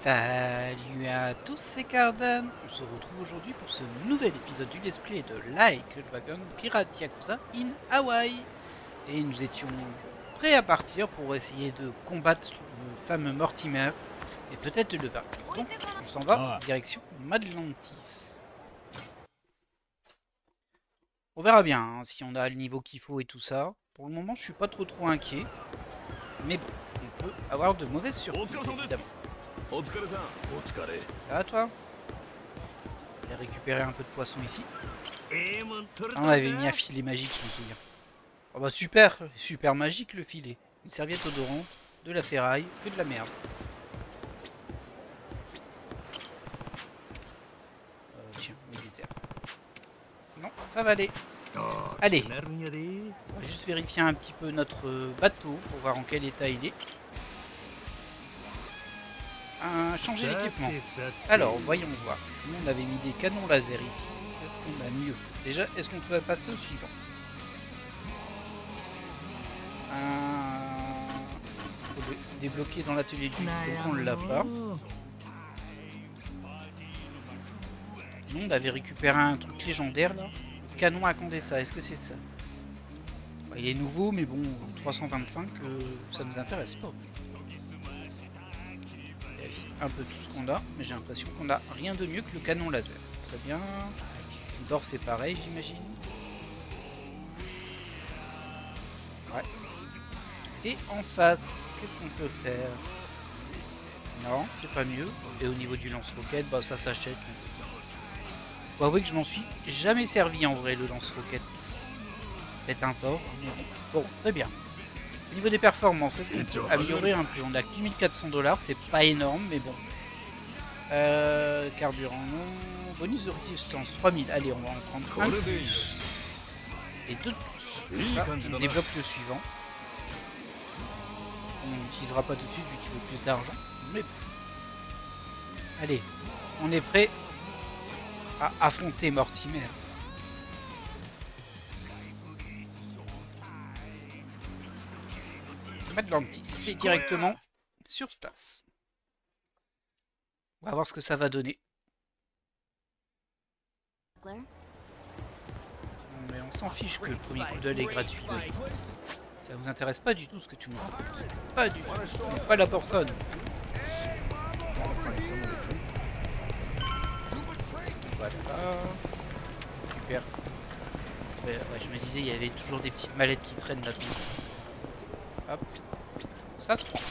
Salut à tous, c'est Cardan. On se retrouve aujourd'hui pour ce nouvel épisode du let's play de Like a Dragon Pirate Yakuza in Hawaii. Et nous étions prêts à partir pour essayer de combattre le fameux Mortimer et peut-être le vaincre. Donc on s'en va direction Madlantis. On verra bien hein, si on a le niveau qu'il faut et tout ça. Pour le moment je suis pas trop inquiet. Mais bon, on peut avoir de mauvaises surprises évidemment. Ça va toi? J'ai récupéré un peu de poisson ici. Ah, on avait mis un filet magique, je me souviens. Oh bah super, super magique le filet. Une serviette odorante, de la ferraille, que de la merde. Tiens, le désert. Non, ça va aller. Allez, on va juste vérifier un petit peu notre bateau pour voir en quel état il est. Changer l'équipement. Alors, voyons voir. Nous, on avait mis des canons laser ici. Est-ce qu'on a mieux? Déjà, est-ce qu'on peut passer au suivant? Faut le débloquer dans l'atelier du on ne l'a pas. Nous, on avait récupéré un truc légendaire là. Canon à condensa, est-ce que c'est ça? Bah, il est nouveau, mais bon, 325, ça nous intéresse pas. Un peu tout ce qu'on a, mais j'ai l'impression qu'on a rien de mieux que le canon laser. Très bien. D'or c'est pareil, j'imagine. Ouais. Et en face, qu'est-ce qu'on peut faire? Non, c'est pas mieux. Et au niveau du lance-roquette, bah ça s'achète. Faut avouer que je m'en suis jamais servi en vrai le lance-roquette. Peut-être un tort, mais bon. Bon, très bien. Au niveau des performances, est-ce qu'on peut améliorer un peu? On a que 1400 $, c'est pas énorme, mais bon. Carburant, non. Bonus de résistance, 3000. Allez, on va en prendre un de plus. Et deux de plus. Comme ça, on développe le suivant. On n'utilisera pas tout de suite vu qu'il faut plus d'argent. Mais bon. Allez, on est prêt à affronter Mortimer. Madlantis, c'est directement sur place. On va voir ce que ça va donner. Mais on s'en fiche que le premier coup d'œil est gratuit. Ça vous intéresse pas du tout ce que tu me racontes. Pas du tout. On n'est pas la personne. Voilà. Super. Ouais, je me disais, il y avait toujours des petites mallettes qui traînent là-dedans. Hop, ça se prend.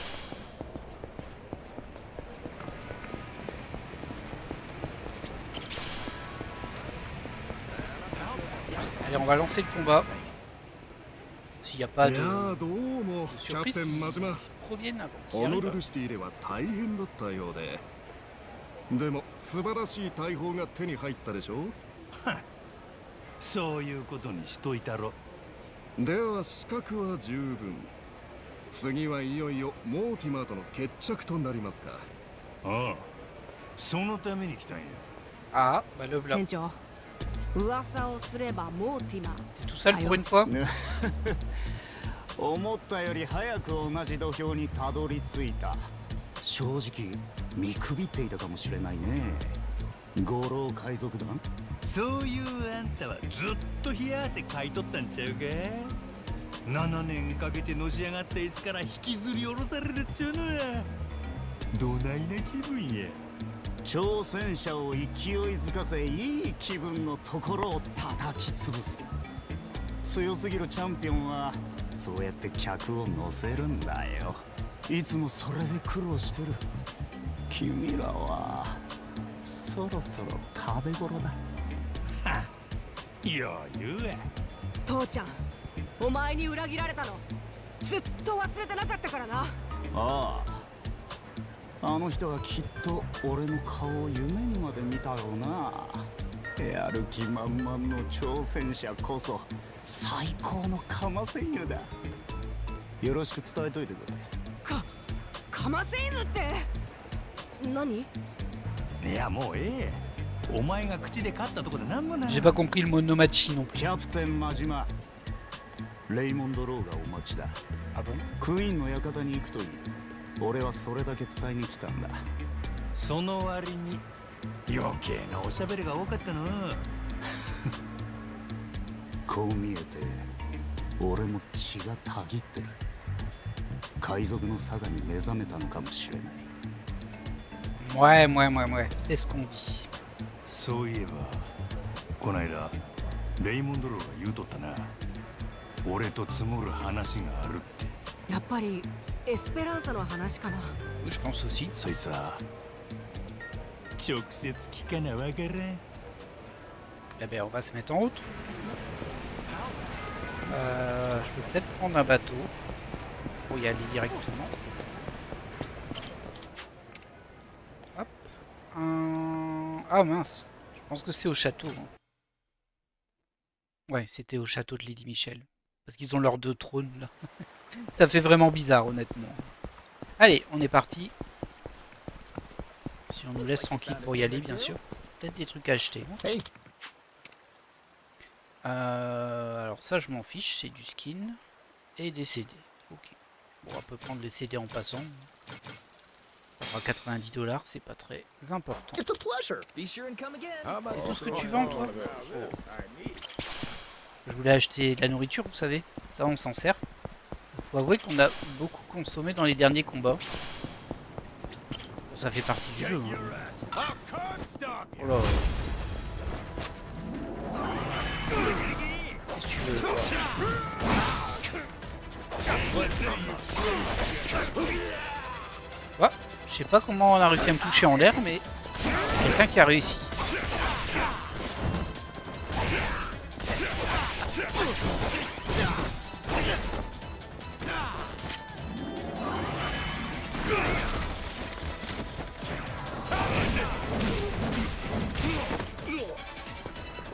Allez, on va lancer le combat. S'il n'y a pas de surprise qui proviennent avant. Ah, bah le blanc. T'es tout seul pour une fois? 思ったより早く同じ土俵にたどり着いた。正直見くびっていたかもしれないね。五老海賊団。そういうあんたはずっと冷や汗かいとったんちゃうか。7年かけてのし上がった椅子から引きずり下ろされるっちゅうのや。どないな気分や。挑戦者を勢いづかせいい気分のところを叩き潰す。強すぎるチャンピオンはそうやって客を乗せるんだよ。いつもそれで苦労してる。君らはそろそろ食べ頃だ。は余裕や。父ちゃん、お前に裏切られたのずっと忘れてなかったからな。ああ、あの人はきっと俺の顔を夢にまで見たろうな。やる気満々の挑戦者こそ最高のカマセイヌだ。よろしく伝えといてくれ。カマセイヌって何？いやもうええ。お前が口で勝ったとこでなんもない。J'ai pas compris le mot Nomachi non plus. キャプテン真島、レイモンド・ローがお待ちだ。Ah bon? クイーンの館に行くという。俺はそれだけ伝えに来たんだ。その割に余計なおしゃべりが多かったな。こう見えて俺も血がたぎってる。海賊のサガに目覚めたのかもしれない。Ouais, c'est ce qu'on dit. そういえばこないだレイモンドローが言うとったな。俺と積もる話があるって。やっぱりエスペランサの話かな。 Oui, je pense aussi. そいつは直接聞かなわからん。 Eh ben, on va se mettre en route. Je peux peut-être prendre un bateau pour y aller directement. Hop. Ah mince. Je pense que c'est au château. Ouais, c'était au château de Lady Michel. Parce qu'ils ont leurs deux trônes là. Ça fait vraiment bizarre, honnêtement. Allez, on est parti. Si on nous laisse tranquille pour y aller, bien sûr. Peut-être des trucs à acheter. Alors ça, je m'en fiche. C'est du skin et des CD. Ok. Bon, on peut prendre les CD en passant. À 90 $, c'est pas très important. C'est tout ce que tu vends, toi? Je voulais acheter de la nourriture, vous savez. Ça, on s'en sert. Il faut avouer qu'on a beaucoup consommé dans les derniers combats. Ça fait partie du jeu. Hein. Oh là. Qu'est-ce que tu veux? Ouais, je sais pas comment on a réussi à me toucher en l'air, mais quelqu'un qui a réussi.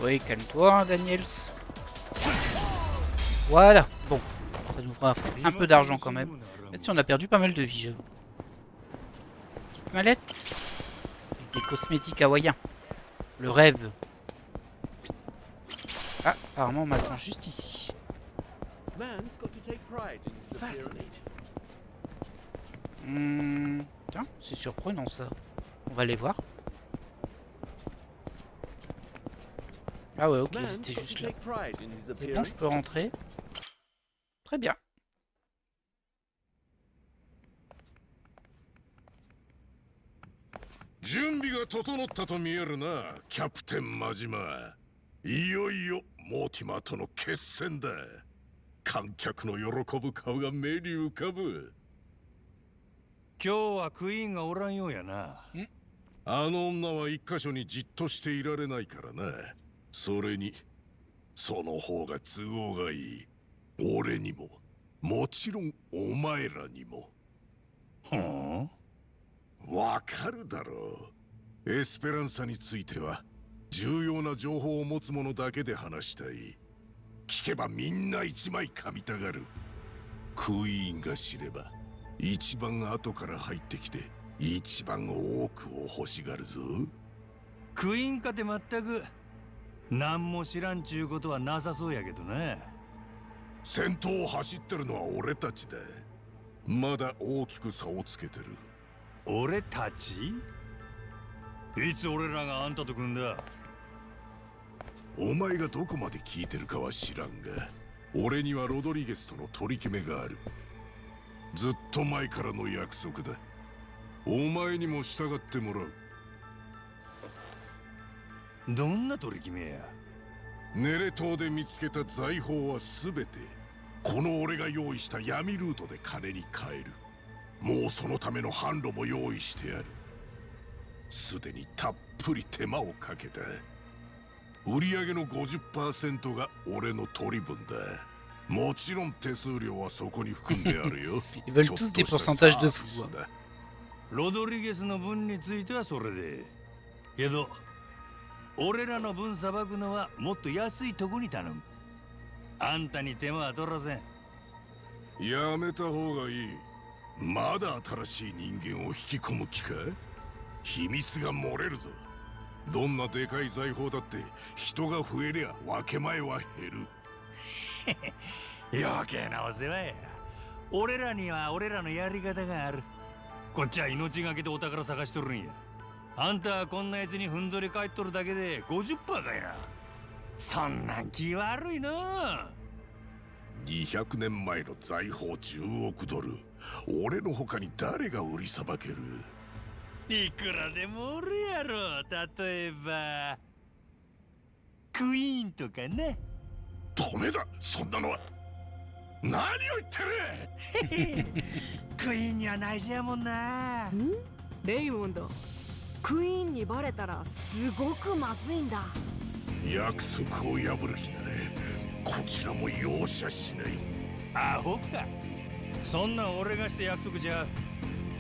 Oui, calme-toi, Daniels. Voilà, bon, ça nous fera un peu d'argent quand même. Même si on a perdu pas mal de vie, j'avoue. Petite mallette. Avec des cosmétiques hawaïens. Le rêve. Ah, apparemment on m'attend juste ici. Tiens, c'est surprenant ça. On va aller voir. Ah ouais, ok, c'était juste là. C'est bon, je peux rentrer. Très bien. 準備が整ったと見えるな、キャプテン真島。いよいよモーティマーとの決戦だ。観客の喜ぶ顔が目に浮かぶ。今日はクイーンがおらんようやな。あの女は一箇所にじっとしていられないからな。それにその方が都合がいい。俺にももちろんお前らにも。はあ？わかるだろう。エスペランサについては重要な情報を持つ者だけで話したい。聞けばみんな一枚噛みたがる。クイーンが知れば一番後から入ってきて一番多くを欲しがるぞ。クイーンかて全く何も知らんちゅうことはなさそうやけどな。先頭を走ってるのは俺たちだ。まだ大きく差をつけてる。俺たち？いつ俺らがあんたと組んだ？お前がどこまで聞いてるかは知らんが、俺にはロドリゲスとの取り決めがある。ずっと前からの約束だ。お前にも従ってもらう。どんな取り決めや？ネレ島で見つけた財宝はすべてこの俺が用意した闇ルートで金に換える。もうそのための販路も用意してある。すでにたっぷり手間をかけた。売上の 50% が俺の取り分だ。もちろん手数料はそこに含んであるよ。Ils veulent tous des pourcentages de fou. ロドリゲスの分についてはそれで。けど俺らの分さばくのはもっと安いとこに頼む。あんたに手間は取らせん。やめた方がいい。まだ新しい人間を引き込む気か？秘密が漏れるぞ。どんなでかい財宝だって人が増えりゃ分け前は減る。余計なお世話や。俺らには俺らのやり方がある。こっちは命がけでお宝探しとるんや。あんたはこんなやつにふんぞり返っとるだけで 50% かいな。そんなん気悪いな。200年前の財宝10億ドル、俺の他に誰が売りさばける？いくらでもおるやろ。例えばクイーンとかね。ダメだ、そんなのは。何を言ってる。クイーンには内緒やもんな。レイモンド、クイーンにバレたらすごくまずいんだ。約束を破る気なれこちらも容赦しない。アホか。そんなん俺がして約束じゃ。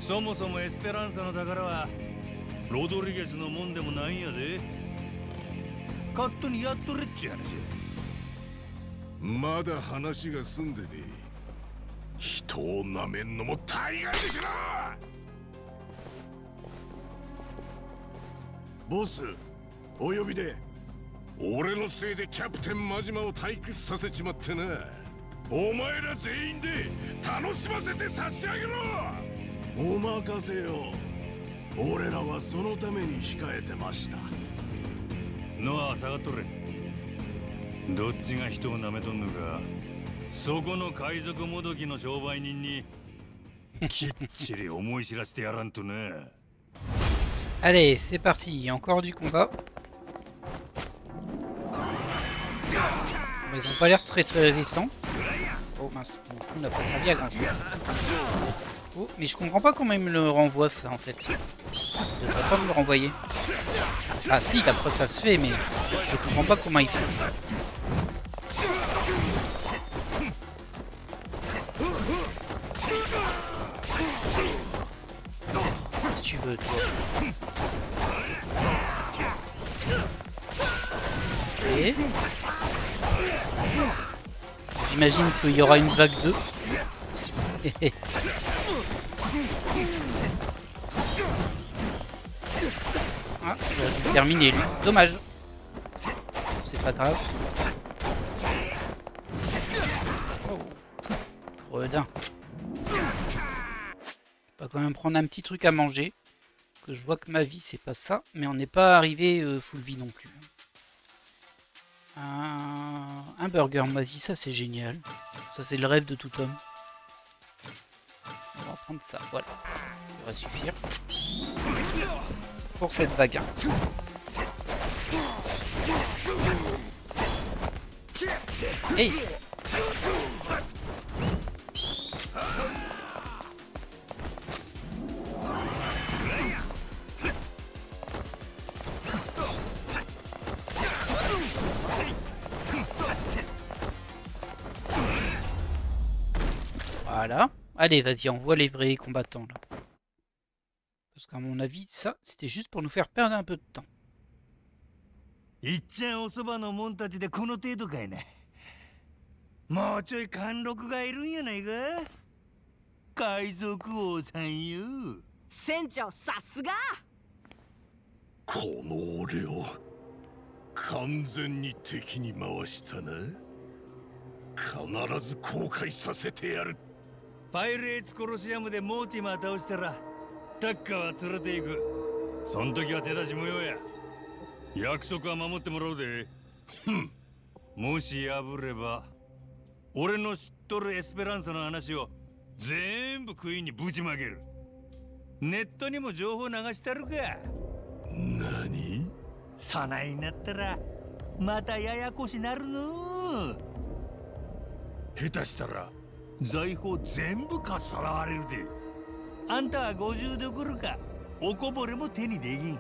そもそもエスペランサの宝はロドリゲスのもんでもないんやで。勝手にやっとれっちゅう話や。まだ話が済んでねえ。人をなめんのも大概でしょ。ボス、お呼びで。俺のせいでキャプテン真島を退屈させちまってな。お前ら全員で楽しませて差し上げろ。お任せよ。俺らはそのために控えてました。ノア下がっとれ。どっちが人を舐めとんのか、そこの海賊もどきの商売人にきっちり思い知らせてやらんとな。Allez, c'est parti, encore du combat. Ils ont pas l'air très résistants. Oh mince, bon, on n'a pas servi à grand chose. Oh, mais je comprends pas comment il me le renvoie ça en fait. Il devrait pas me le renvoyer. Ah si, la preuve ça se fait, mais je comprends pas comment il fait. Si tu veux, toi. Et j'imagine qu'il y aura une vague 2. Ah, j'aurais dû terminer lui. Dommage. C'est pas grave. Oh. Gredin. On va quand même prendre un petit truc à manger. Que je vois que ma vie c'est pas ça. Mais on n'est pas arrivé full vie non plus. Un burger moisi, ça c'est génial. Ça c'est le rêve de tout homme. On va prendre ça, voilà. Ça va suffire. Pour cette vague. Hey! Voilà. Allez, vas-y, envoie les vrais combattants là. Parce qu'à mon avis, ça, c'était juste pour nous faire perdre un peu de temps. いっちゃんおそばのもんたちでこの程度かいな。もうちょい貫禄がいるんやないか。海賊王さんよ。船長さすが。この俺を完全に敵に回したな。必ず後悔させてやる。パイレーツコロシアムでモーティマー倒したらタッカーは連れて行く。そん時は手出し無用や。約束は守ってもらうで。もし破れば俺の知っとるエスペランサの話を全部クイーンにぶちまける。ネットにも情報流してるか。何？そないになったらまたややこしなるの。下手したら財宝全部かっさらわれるで。あんたは50どころかおこぼれも手にできん。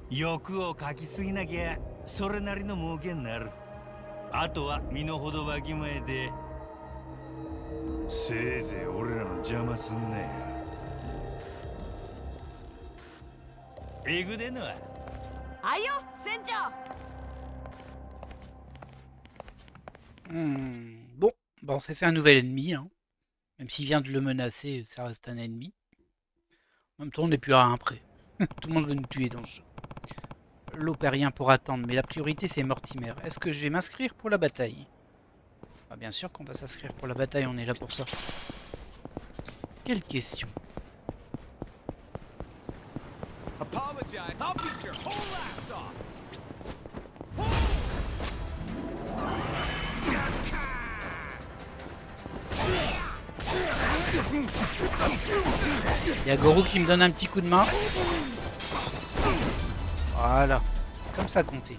欲をかきすぎなきゃそれなりの儲けになる。あとは身の程わきまえでせいぜい俺らの邪魔すんなや。えぐでんのはあいよ船長。Bon, bah on s'est fait un nouvel ennemi, hein. Même s'il vient de le menacer, ça reste un ennemi. En même temps, on n'est plus à un près. Tout le monde veut nous tuer dans le jeu. L'Opérien pour attendre, mais la priorité c'est Mortimer. Est-ce que je vais m'inscrire pour la bataille? Ah, bien sûr qu'on va s'inscrire pour la bataille, on est là pour ça. Quelle question? Il y a Goro qui me donne un petit coup de main. Voilà, c'est comme ça qu'on fait.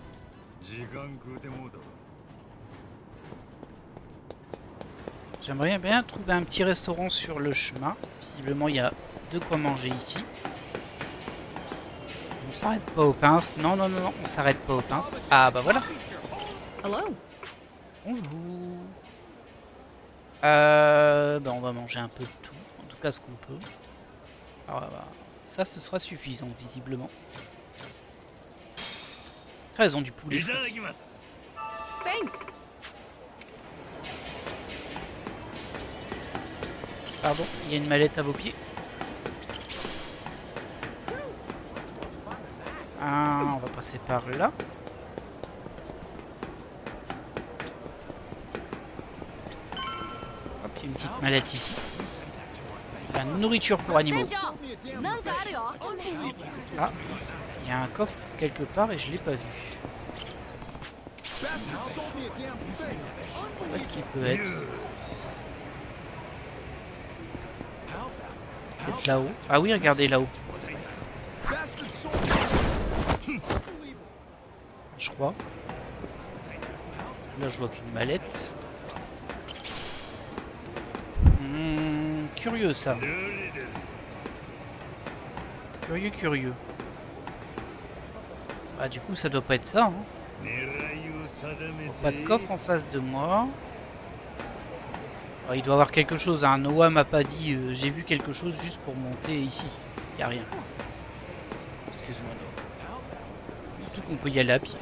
J'aimerais bien trouver un petit restaurant sur le chemin. Visiblement, il y a de quoi manger ici. On s'arrête pas aux pinces. Non, non, non, non, on s'arrête pas aux pinces. Ah bah voilà. Hello. Bonjour. Bah on va manger un peu de tout. En tout cas, ce qu'on peut. Ah, bah, ça, ce sera suffisant, visiblement. Ah, ils ont du poulet frit. Thanks. Pardon, il y a une mallette à vos pieds. Ah, on va passer par là. Hop, il y a une petite mallette ici. La nourriture pour animaux. Ah, il y a un coffre quelque part et je l'ai pas vu. Où est-ce qu'il peut être? Peut-être là-haut. Ah oui, regardez là-haut. Je crois. Là, je vois qu'une mallette. Curieux, ça. Curieux, curieux. Ah, du coup, ça doit pas être ça. Hein. Pas de coffre en face de moi. Ah, il doit y avoir quelque chose. Hein. Noah m'a pas dit j'ai vu quelque chose juste pour monter ici. Il n'y a rien. Excuse-moi, Noah. Surtout qu'on peut y aller à pied.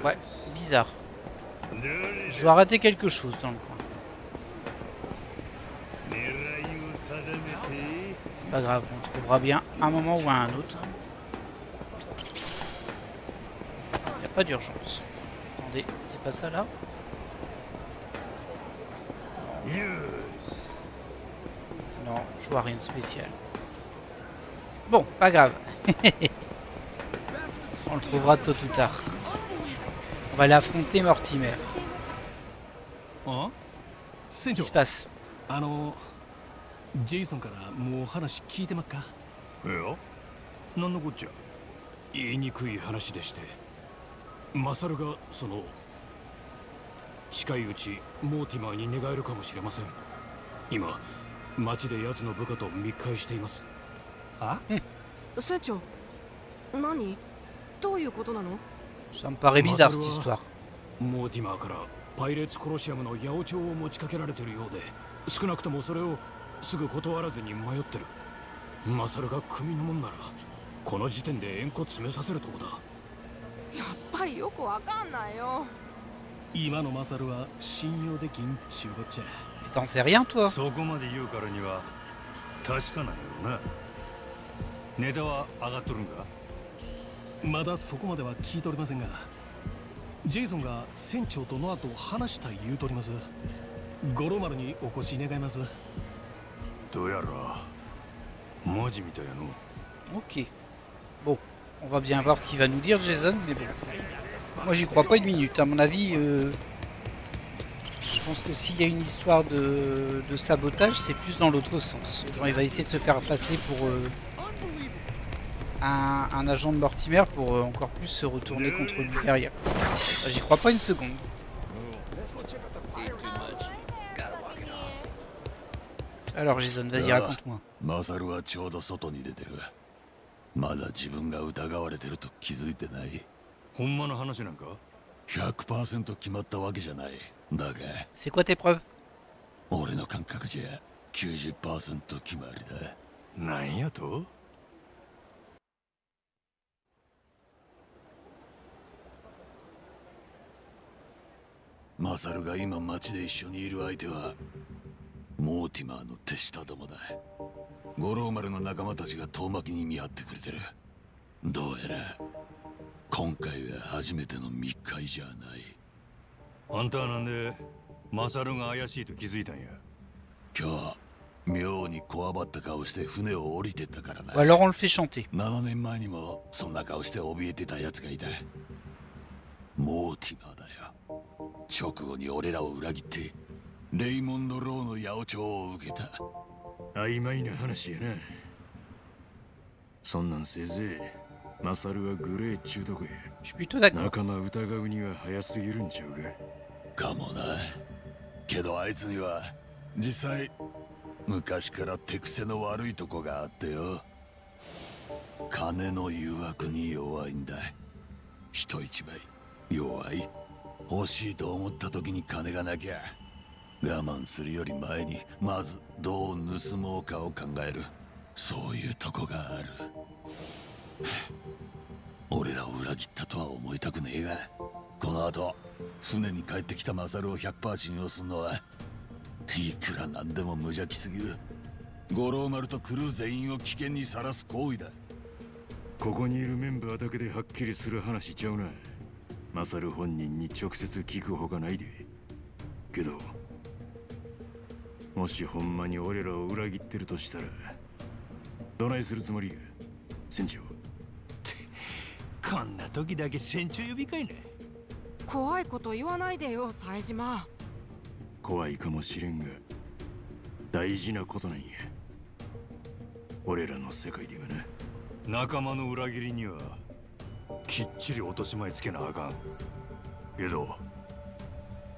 Ouais, bizarre. Je dois rater quelque chose dans le coin. C'est pas grave, on trouvera bien un moment ou à un autre. Il n'y a pas d'urgence. Attendez, c'est pas ça là? Non, je vois rien de spécial. Bon, pas grave. On le trouvera tôt ou tard. On va l'affronter, Mortimer. Qu'est-ce qui se passe? ジェイソンからもう話聞いてまっか？いや、なんのこっちゃ。言いにくい話でして、マサルがその近いうちモーティマーに寝返るかもしれません。今町で奴の部下と密会しています。あ？船長、何？どういうことなの？ Ça me paraît bizarre cette histoire. モーティマーからパイレーツコロシアムの八百長を持ちかけられているようで、少なくともそれをすぐ断らずに迷ってる。マサルが組のもんならこの時点で縁故詰めさせるとこだ。やっぱりよくわかんないよ。今のマサルは信用できんちゅうこっちゃ。T'en sais rien, toi? そこまで言うからには確かなんやろな。ネタは上がっとるんか？まだそこまでは聞いておりませんが、ジェイソンが船長とノアと話したい言うとおります。五郎丸にお越し願います。どうやらマジみたいやの。 Ok. Bon, on va bien voir ce qu'il va nous dire, Jason, mais bon. Moi, j'y crois pas une minute. À mon avis, je pense que s'il y a une histoire de sabotage, c'est plus dans l'autre sens. Genre, il va essayer de se faire passer pour un agent de Mortimer pour encore plus se retourner contre lui derrière. J'y crois pas une seconde. Alors Jason, vas-y, raconte-moi. マサルはちょうど外に出てる。まだ自分が疑われてると気づいてない。ほんまの話なんか？ 100% 決まったわけじゃない。だが C'est quoi tes preuves? 俺の感覚じゃ 90% 決まりだ。なんやと？マサルが今町で一緒にいる相手はモーティマーの手下どもだ。五郎丸の仲間たちが遠巻きに見張ってくれてる。どうやら今回は初めての密会じゃない。あんたはなんでマサルが怪しいと気づいたんや？今日妙にこわばった顔して船を降りてったからな。 Ou alors on le fait chanter. 7年前にもそんな顔して怯えてたやつがいた。モーティマーだよ。直後に俺らを裏切ってレイモンド・ローの八百長を受けた。曖昧な話やな。そんなんせいぜいマサルはグレーっちゅうとこや。 Je suis plutôt d'accord. 仲間疑うには早すぎるんちゃうか。かもな。けどあいつには実際昔から手癖の悪いとこがあってよ。金の誘惑に弱いんだ。人一倍弱い。欲しいと思った時に金がなきゃ我慢するより前にまずどう盗もうかを考える。そういうとこがある。俺らを裏切ったとは思いたくねえが、この後船に帰ってきたマサルを 100% 信用するのはいくらなんでも無邪気すぎる。五郎丸とクルー全員を危険にさらす行為だ。ここにいるメンバーだけではっきりする話ちゃうな。マサル本人に直接聞くほかないで。けどもしほんまに俺らを裏切ってるとしたらどないするつもりや、船長。こんな時だけ船長呼びかいね。怖いこと言わないでよ冴島。怖いかもしれんが大事なことなんや。俺らの世界ではな。仲間の裏切りにはきっちり落とし前つけなあかん。けど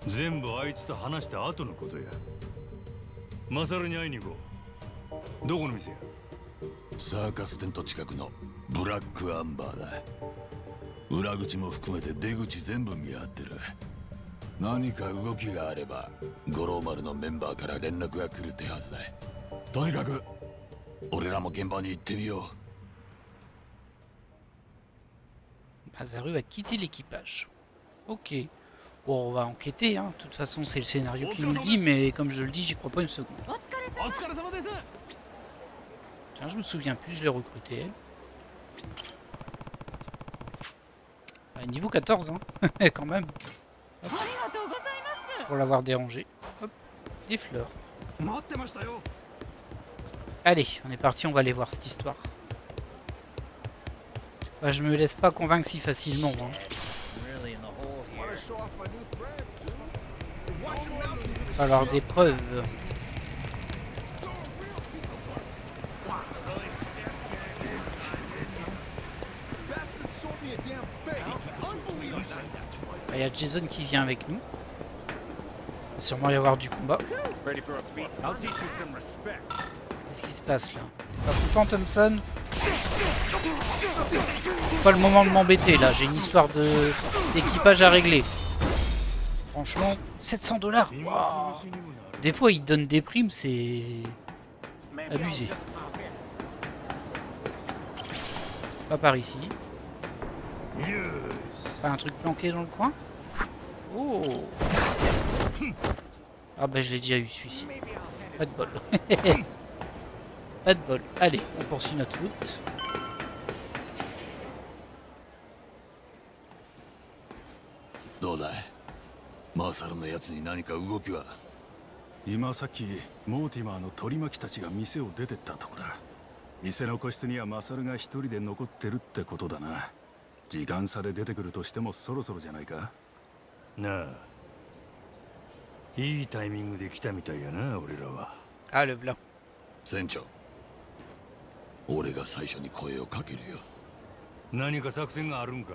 全部あいつと話した後のことや。マサルに会いに行こう。どこの店や？サーカステント近くのブラックアンバーだ。裏口も含めて出口全部見張ってる。何か動きがあれば五郎丸のメンバーから連絡が来るってはずだ。とにかく俺らも現場に行ってみよう。 Masaru va quitter l'équipage. Ok. Bon, on va enquêter, hein. De toute façon, c'est le scénario qui nous le dit, mais comme je le dis, j'y crois pas une seconde. Tiens, je me souviens plus, je l'ai recruté. Ah, niveau 14, hein. Quand même. Hop. Pour l'avoir dérangé. Hop, des fleurs. Allez, on est parti, on va aller voir cette histoire. Bah, je me laisse pas convaincre si facilement. Hein. Il va falloir des preuves. Il y a Jason qui vient avec nous. Il va sûrement y avoir du combat. Qu'est-ce qui se passe là? T'es pas content, Thompson? C'est pas le moment de m'embêter là, j'ai une histoire d'équipage à régler. Franchement, 700 $. Wow. Des fois ils donnent des primes, c'est abusé. C'est pas par ici. Pas un truc planqué dans le coin? Oh. Ah bah je l'ai déjà eu celui-ci. Pas de bol. Pas de bol. Allez, on poursuit notre route.今さっきモーティマーの取り巻きたちが店を出てったとこだ。店の個室にはマサルが一人で残ってるってことだな。時間差で出てくるとしてもそろそろじゃないか。なあ、いいタイミングで来たみたいやな、俺らは。Ah, le blanc. 船長、俺が最初に声をかけるよ。何か作戦があるんか？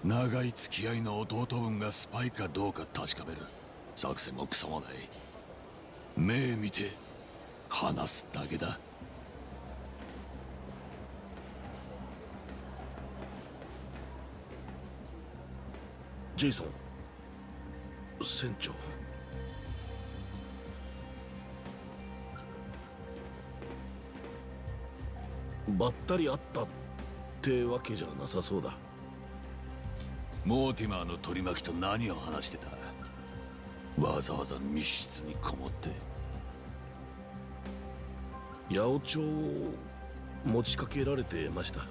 長い付き合いの弟分がスパイかどうか確かめる。作戦もクソもない。目見て話すだけだ。ジェイソン、船長。ばったり会ったってわけじゃなさそうだ。モーティマーの取り巻きと何を話してた？わざわざ密室にこもって。八百長を持ちかけられてました。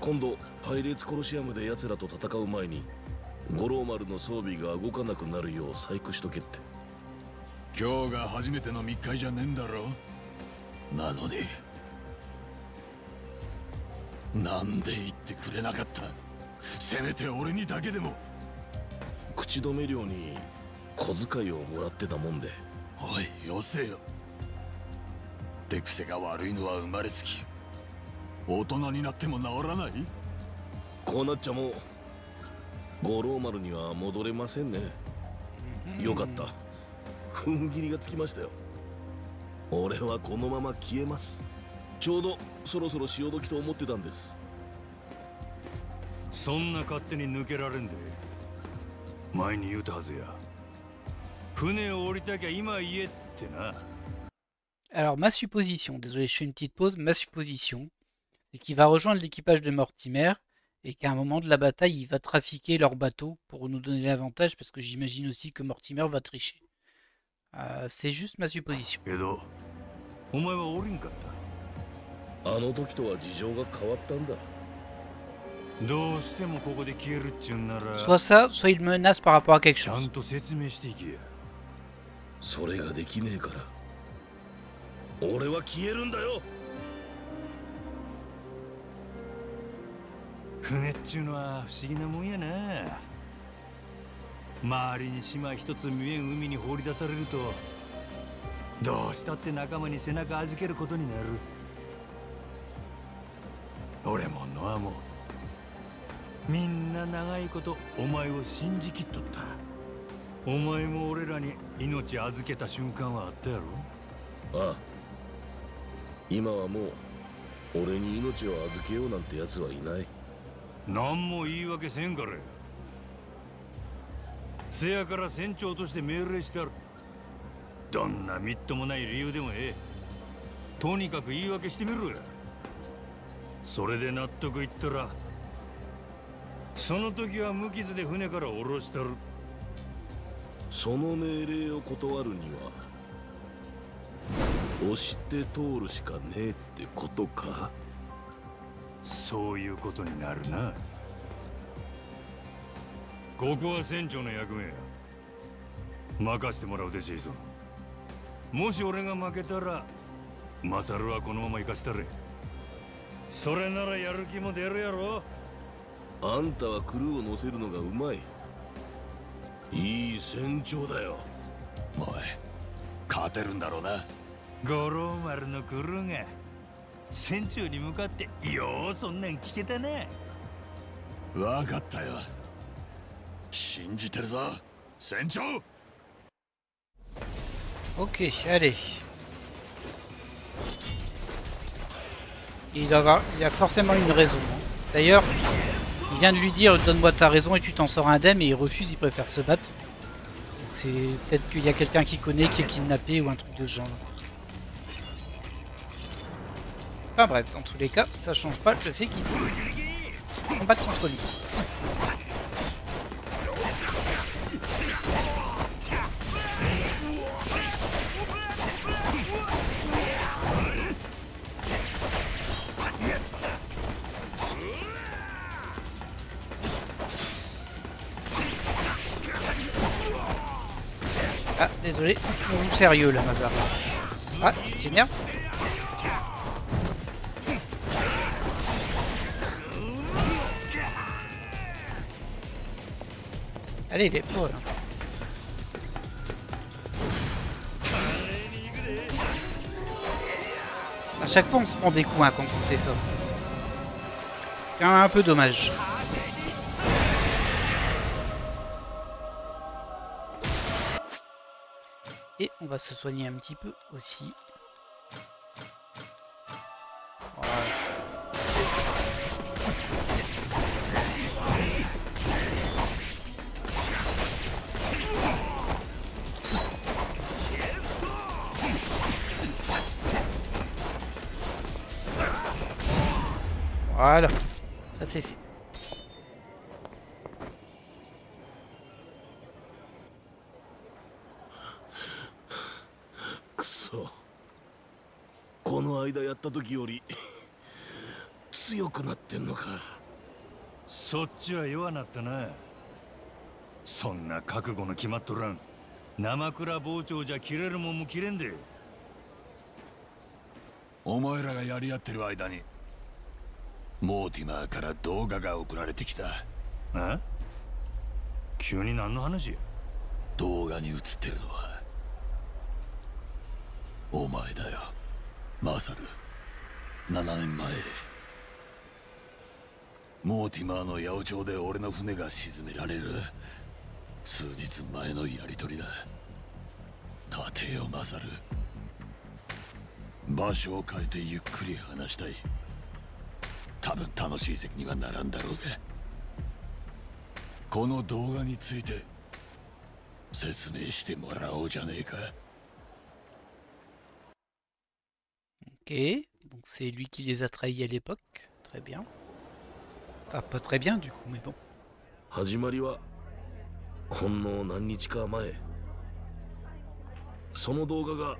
今度パイレーツコロシアムで奴らと戦う前に五郎丸の装備が動かなくなるよう細工しとけって。今日が初めての密会じゃねえんだろ。なのになんで言ってくれなかった。せめて俺にだけでも。口止め料に小遣いをもらってたもんで。おいよせよ。手癖が悪いのは生まれつき。大人になっても治らない。こうなっちゃもう五郎丸には戻れませんね。よかった、踏ん切りがつきましたよ。俺はこのまま消えます。ちょうどそろそろ潮時と思ってたんです。そんな勝手に抜けられんで。前に言うたはずや。船を降りたきゃ今言えってな。Alors ma supposition, désolé je fais une petite pause, ma supposition, c'est qu'il va rejoindre l'équipage de Mortimer et qu'à un moment de la bataille il va trafiquer leur bateau pour nous donner l'avantage parce que j'imagine aussi que Mortimer va tricher. C'est juste ma supposition. けど、お前は降りんかった。あの時とは事情が変わったんだ。どうしてもここで消えるっちゅうんなら、 Soit ça, soit il menace par rapport à quelque ちゃ chose. んと説明していけや。それができねえから俺は消えるんだよ。船っちゅうのは不思議なもんやな。周りに島一つ見えん海に放り出されると、どうしたって仲間に背中預けることになる。俺もんのはもうみんな長いことお前を信じきっとった。お前も俺らに命預けた瞬間はあったやろ。ああ、今はもう俺に命を預けようなんてやつはいない。何も言い訳せんからや。せやから船長として命令してある。どんなみっともない理由でもええ。とにかく言い訳してみろや。それで納得いったら、その時は無傷で船から降ろしたる。その命令を断るには押して通るしかねえってことか。そういうことになるな。ここは船長の役目や。任せてもらうでジェイソン。もし俺が負けたらマサルはこのまま行かせたれ。それならやる気も出るやろ。あんたはクルーを乗せるのがうまい。いい船長だよ。おい勝てるんだろうな。五郎丸のクルーが船長に向かってようそんなん聞けたな。分かったよ。信じてるぞ船長。 Ok, allez. Il y a forcément une raison. D'ailleurs, il vient de lui dire donne-moi ta raison et tu t'en sors indemne et il refuse, il préfère se battre. Donc c'est peut-être qu'il y a quelqu'un qui connaît, qui est kidnappé ou un truc de ce genre. Enfin bref, dans tous les cas, ça change pas le fait qu'il faut combattre contre lui. Ah, désolé, on joue sérieux là, Mazar. Ah, tu t'énerves? Allez, il est pro là. À chaque fois, on se prend des coups hein, quand on fait ça. C'est quand même un peu dommage. Et on va se soigner un petit peu aussi. Voilà. Voilà, ça c'est fait. くそ、この間やった時より強くなってんのか。そっちは弱なったな。そんな覚悟の決まっとらん。生倉包丁じゃ切れるもんも切れんで。お前らがやり合ってる間にモーティマーから動画が送られてきた。え？急に何の話？動画に映ってるのはお前だよ、マサル。7年前モーティマーの八百長で俺の船が沈められる数日前のやりとりだ。立てよマサル。場所を変えてゆっくり話したい。多分楽しい席にはならんだろうが、この動画について説明してもらおうじゃねえか。Ok, donc c'est lui qui les a trahis à l'époque. Très bien. Enfin, pas très bien du coup, mais bon. 始まりはほんの何日か前、その動画が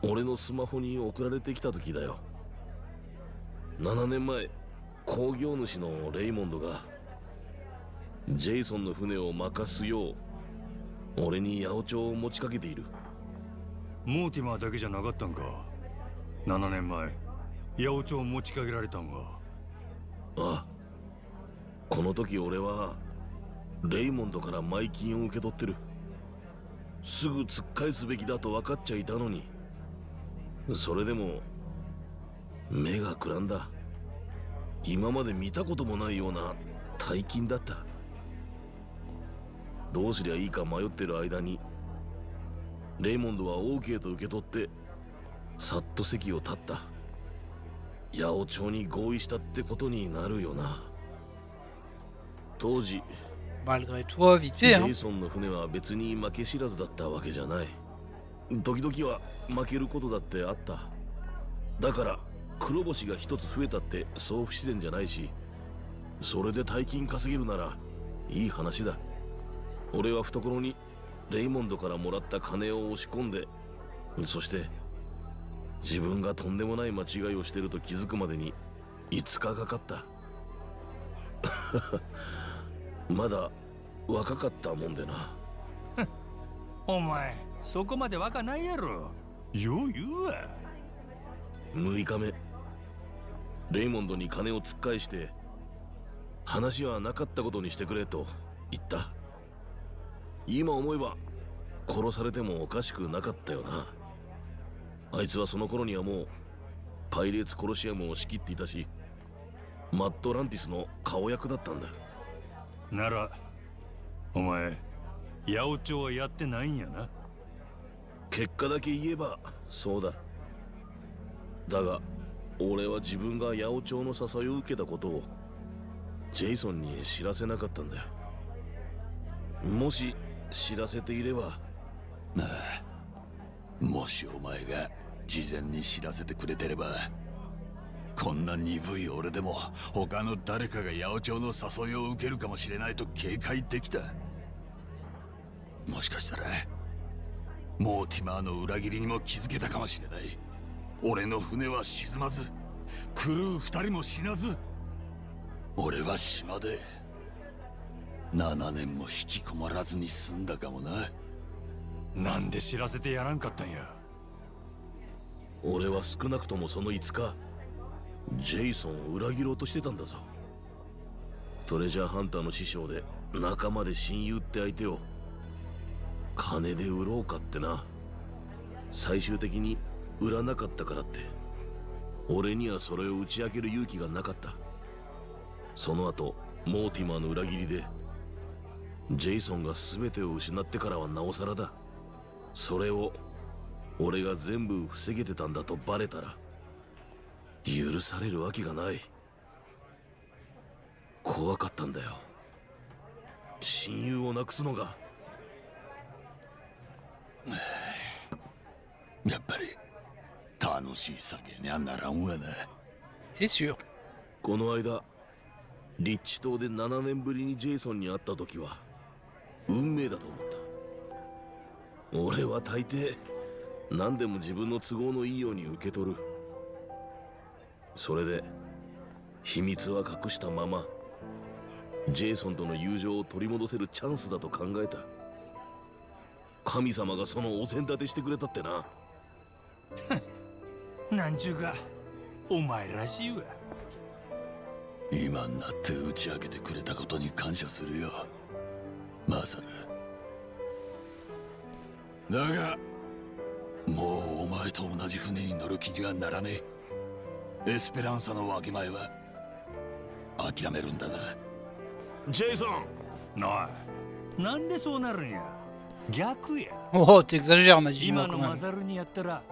俺のスマホに送られてきた時だよ。7年前、工業主のレイモンドがジェイソンの船を任すよう俺に八百長を持ちかけている。モーティマーだけじゃなかったんか。7年前八百長を持ちかけられたんは。ああ、この時俺はレイモンドから前金を受け取ってる。すぐ突っ返すべきだと分かっちゃいたのに、それでも目がくらんだ。今まで見たこともないような大金だった。どうすりゃいいか迷ってる間にレイモンドは OK と受け取ってさっと席を立った。八百長に合意したってことになるよな。当時 Malgré toi, vite ジ fait, ェ hein. イソンの船は別に負け知らずだったわけじゃない。時々は負けることだってあった。だから黒星が一つ増えたってそう不自然じゃないし、それで大金稼げるならいい話だ。俺は懐にレイモンドからもらった金を押し込んで、そして自分がとんでもない間違いをしてると気づくまでに5日かかった。まだ若かったもんでな。お前そこまで若ないやろ。よう言うわ。6日目、レイモンドに金を突っ返して話はなかったことにしてくれと言った。今思えば殺されてもおかしくなかったよな。あいつはその頃にはもうパイレーツコロシアムを仕切っていたし、マットランティスの顔役だったんだ。ならお前八百長はやってないんやな。結果だけ言えばそうだ。だが俺は自分が八百長の誘いを受けたことをジェイソンに知らせなかったんだよ。もし知らせていれば。なあ、もしお前が事前に知らせてくれてれば、こんな鈍い俺でも他の誰かが八百長の誘いを受けるかもしれないと警戒できた。もしかしたらモーティマーの裏切りにも気づけたかもしれない。俺の船は沈まず、クルー2人も死なず、俺は島で7年も引きこもらずに済んだかもな。なんで知らせてやらんかったんや。俺は少なくともその5日ジェイソンを裏切ろうとしてたんだぞ。トレジャーハンターの師匠で仲間で親友って相手を金で売ろうかってな。最終的に売らなかったからって俺にはそれを打ち明ける勇気がなかった。その後モーティマーの裏切りでジェイソンが全てを失ってからはなおさらだ。それを俺が全部防げてたんだとバレたら許されるわけがない。怖かったんだよ、親友をなくすのが。やっぱり楽しい酒にはならんわな。C'est sûr. この間リッチ島で7年ぶりにジェイソンに会った時は運命だと思った。俺は大抵何でも自分の都合のいいように受け取る。それで秘密は隠したままジェイソンとの友情を取り戻せるチャンスだと考えた。神様がそのお膳立てしてくれたってな。なんちゅうかお前らしいわ。今になって打ち明けてくれたことに感謝するよ、マサル。だがもうお前と同じ船に乗る気にはならねえ。エスペランサの分け前は諦めるんだな。ジェイソン。なんでそうなるんや。逆や。Oh, t'exagères, Majima, 今 quand の même. マサルにやったら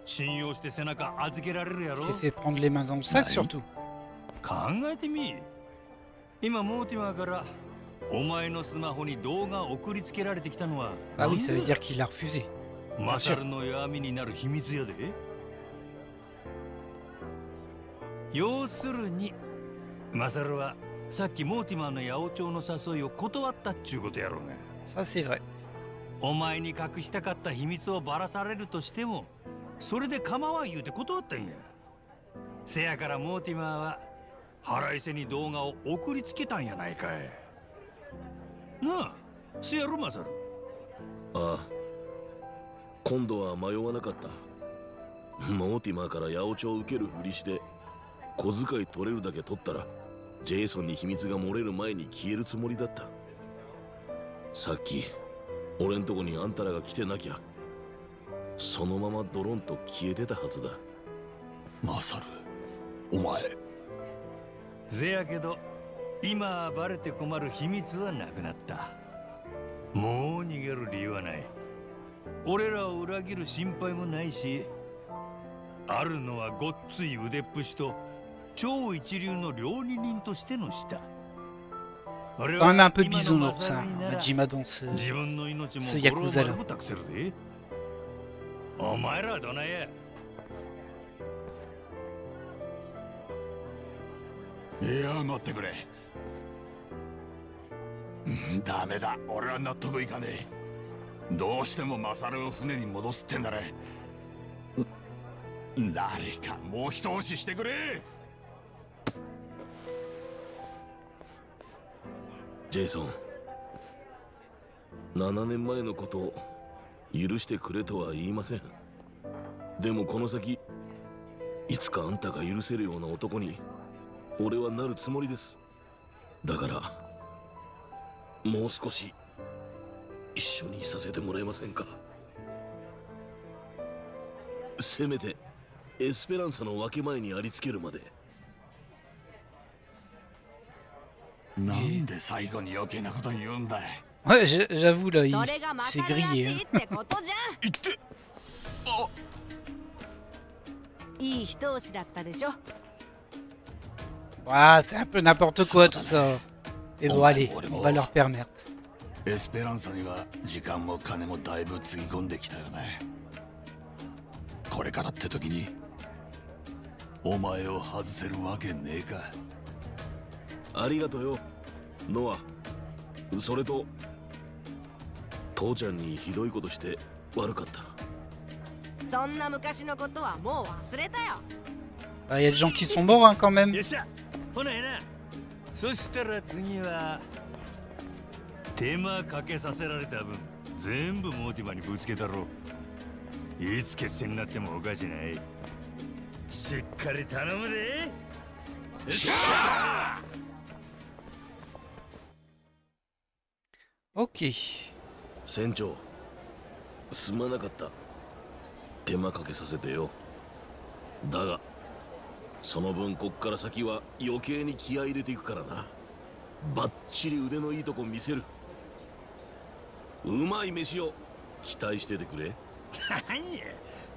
信用して背中預けられるやろ。 Il s'est fait prendre les mains dans le sac, surtout. 考えてみ。今モーティマーからお前のスマホに動画を送りつけられてきたのは Ah oui, ça veut dire qu'il a refusé. マサルの弱みになる秘密やで。要するにマサルはさっきモーティマーの八百長の誘いを断ったっちゅうことやろうが。 Ça, c'est vrai. お前に隠したかった秘密をばらされるとしてもそれで構わん言うて断ったんや。せやからモーティマーは腹いせに動画を送りつけたんやないかい。なあ、せやろマサル。ああ、今度は迷わなかった。モーティマーから八百長を受けるふりして小遣い取れるだけ取ったらジェイソンに秘密が漏れる前に消えるつもりだった。さっき俺んとこにあんたらが来てなきゃそのままドロンと消えてたはずだ。マサル、お前。せやけど今はバレて困る秘密はなくなった。もう逃げる理由はない。俺らを裏切る心配もないし、あるのはごっつい腕っぷしと超一流の料理人としての舌。 Quand même un peu bisounours, ça, Majima, dans ce Yakuza-là. お前らはどないや。いや、待ってくれ。ダメだ、俺は納得いかねえ。どうしてもマサルを船に戻すってんだね。誰かもう一押ししてくれ。ジェイソン、7年前のことを許してくれとは言いません。でもこの先いつかあんたが許せるような男に俺はなるつもりです。だからもう少し一緒にいさせてもらえませんか。せめてエスペランサの分け前にありつけるまで。なんで最後に余計なこと言うんだい。 Ouais, j'avoue, là, il s'est grillé. Hein. いい人押しだったでしょ。 Ah, c'est un peu n'importe quoi tout ça. Et bon, allez, on va leur permettre. エスペランサには時間も金もだいぶつぎ込んできたよね。これからって時にお前を外せるわけねえか。ありがとうよ、ノア。それと父ちゃんにひどいことして悪かった。そんな昔のことはもう忘れたよ。Il y a des gens qui sont morts hein, quand même. よっしゃ、ほなえな。そしたら次は手間かけさせられた分全部モーティマにぶつけたろ。いつ決戦になってもおかしない。しっかり頼むで。よっしゃー OK。船長、すまなかった。手間かけさせてよ。だがその分こっから先は余計に気合い入れていくからな。バッチリ腕のいいとこ見せる。うまい飯を期待しててくれ。なんや、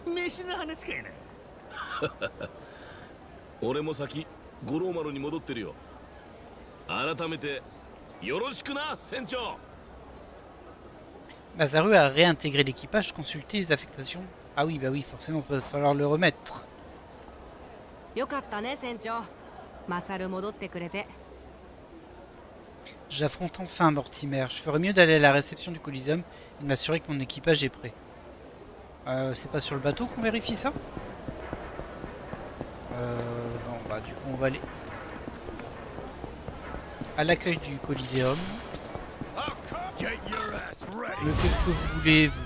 飯の話かいな。俺も先五郎丸に戻ってるよ。改めてよろしくな、船長。Masaru a réintégré l'équipage, consulté les affectations. Ah oui, bah oui, forcément, il va falloir le remettre. よかったね、船長。マサル戻ってくれて。 J'affronte enfin Mortimer. Je ferais mieux d'aller à la réception du Coliseum et de m'assurer que mon équipage est prêt. C'est pas sur le bateau qu'on vérifie ça? Non, bah du coup on va aller à l'accueil du Coliseum. Mais qu'est-ce que vous voulez, vous?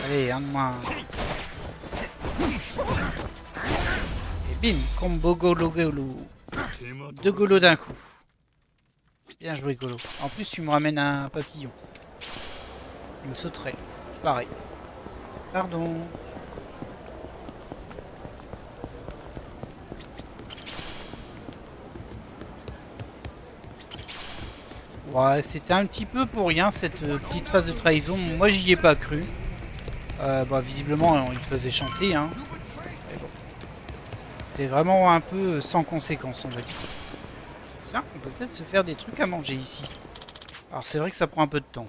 Allez, un de moins. Et bim, combo golo golo. 2 golos d'un coup. Bien joué, Golo. En plus, tu me ramènes un papillon. Il me sauterait. Pareil. Pardon. Ouais, c'était un petit peu pour rien cette petite phase de trahison. Moi, j'y ai pas cru. Bah, visiblement, il faisait chanter. Hein. Bon. C'était vraiment un peu sans conséquence, on va dire. Tiens, on peut peut-être se faire des trucs à manger ici. Alors, c'est vrai que ça prend un peu de temps.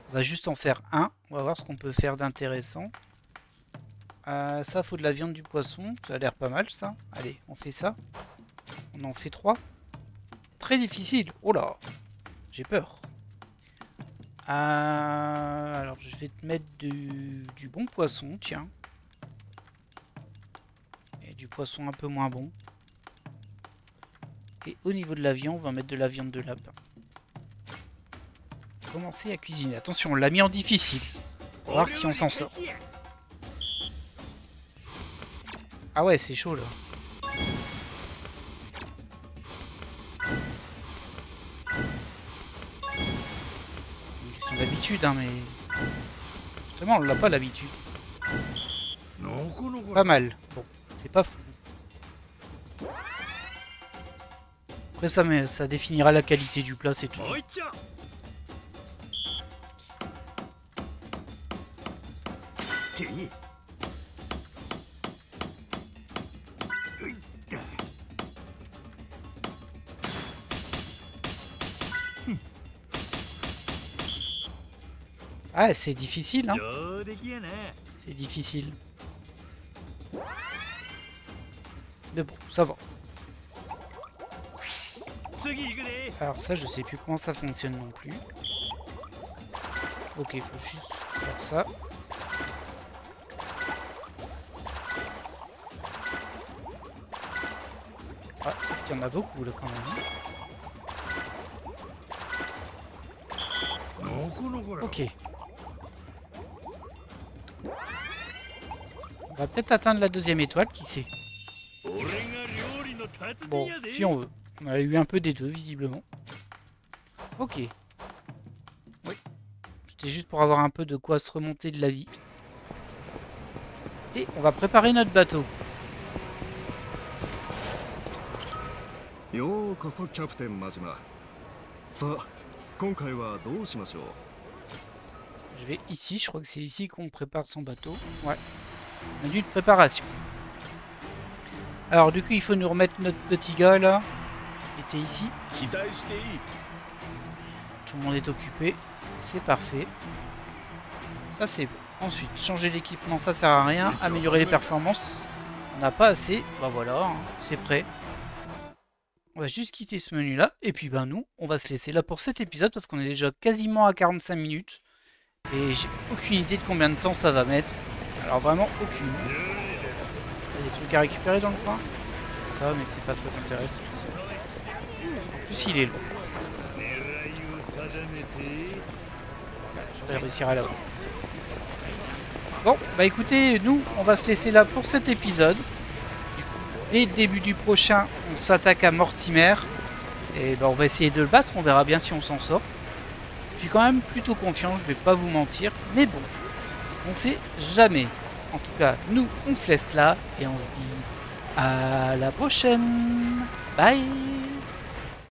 On va juste en faire un. On va voir ce qu'on peut faire d'intéressant. Ça, faut de la viande, du poisson. Ça a l'air pas mal, ça. Allez, on fait ça. On en fait 3. Très difficile. Oh là, j'ai peur. Alors, je vais te mettre du bon poisson, tiens. Et du poisson un peu moins bon. Et au niveau de la viande, on va mettre de la viande de lapin. Commencer à cuisiner. Attention, on l'a mis en difficile. On va voir si on s'en sort. Ah ouais, c'est chaud là. D'habitude, hein, mais vraiment on l'a pas l'habitude. Pas mal. Bon, c'est pas fou. Après ça définira la qualité du plat, c'est tout. Ah, c'est difficile, hein. C'est difficile. Mais bon, ça va. Alors ça, je sais plus comment ça fonctionne non plus. Ok, il faut juste faire ça. Ah, il y en a beaucoup là quand même. Ok. On va peut-être atteindre la 2e étoile, qui sait. Bon, si on veut. On a eu un peu des deux, visiblement. Ok. Oui. C'était juste pour avoir un peu de quoi se remonter de la vie. Et on va préparer notre bateau. Je vais ici, je crois que c'est ici qu'on prépare son bateau. Ouais. Menu de préparation. Alors du coup il faut nous remettre notre petit gars là. Qui était ici. Tout le monde est occupé. C'est parfait. Ça c'est bon. Ensuite, changer l'équipement, ça sert à rien. Améliorer les performances. On n'a pas assez. Bah voilà, hein, c'est prêt. On va juste quitter ce menu là. Et puis ben nous, on va se laisser là pour cet épisode. Parce qu'on est déjà quasiment à 45 minutes. Et j'ai aucune idée de combien de temps ça va mettre. Alors vraiment aucune. Il y a des trucs à récupérer dans le coin. Ça, mais c'est pas très intéressant. En plus il est long. Je vais réussir à l'avoir. Bon, bah écoutez, nous, on va se laisser là pour cet épisode. Du coup, dès le début du prochain, on s'attaque à Mortimer. Et bah on va essayer de le battre, on verra bien si on s'en sort. Je suis quand même plutôt confiant, je vais pas vous mentir. Mais bon, on sait jamais. En tout cas, nous, on se laisse là et on se dit à la prochaine. Bye.